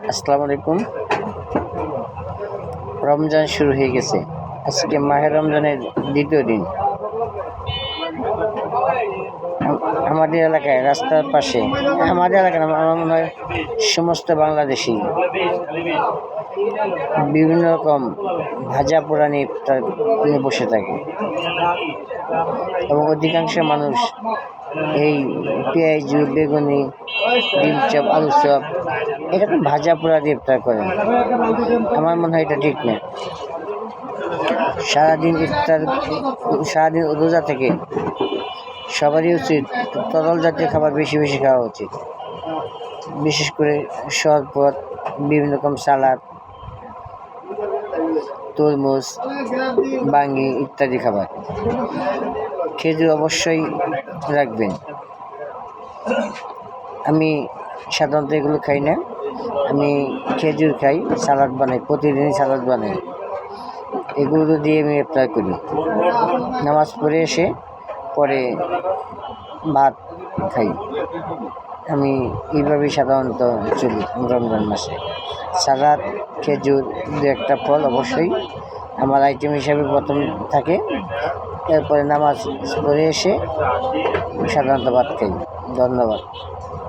আসসালামু আলাইকুম। রমজান শুরু হয়ে গেছে। আজকে মাহে রমজানের দ্বিতীয় দিন। আমাদের এলাকায় রাস্তার পাশে, আমাদের এলাকায় আমার মনে হয় সমস্ত বাংলাদেশি বিভিন্ন রকম ভাজা পোড়া নিয়ে ইফতার নিয়ে বসে থাকে এবং অধিকাংশ মানুষ এই পেঁয়াজ, বেগুনি, ডিম চপ, আলু চপ এরকম ভাজা পোড়া দিয়ে ইফতার করেন। আমার মনে হয় এটা ঠিক না। সারাদিন রোজা থেকে সবারই উচিত তরল জাতীয় খাবার বেশি বেশি খাওয়া উচিত, বিশেষ করে শরবত, বিভিন্ন রকম সালাদ, তরমুজ, বাঙ্গি ইত্যাদি খাবার। খেজুর অবশ্যই রাখবেন। আমি সাধারণত এগুলো খাই না। আমি খেজুর খাই, সালাদ বানাই, প্রতিদিনই সালাদ বানাই। এগুলো দিয়ে আমি ইফতার করি। নামাজ পড়ে এসে পরে ভাত খাই। আমি এইভাবেই সাধারণত চলি রমজান মাসে। সালাদ, খেজুর, দু একটা ফল অবশ্যই আমার আইটেম হিসাবে প্রথম থাকে। এরপরে নামাজ পড়ে এসে সাধারণত ভাত খাই। ধন্যবাদ।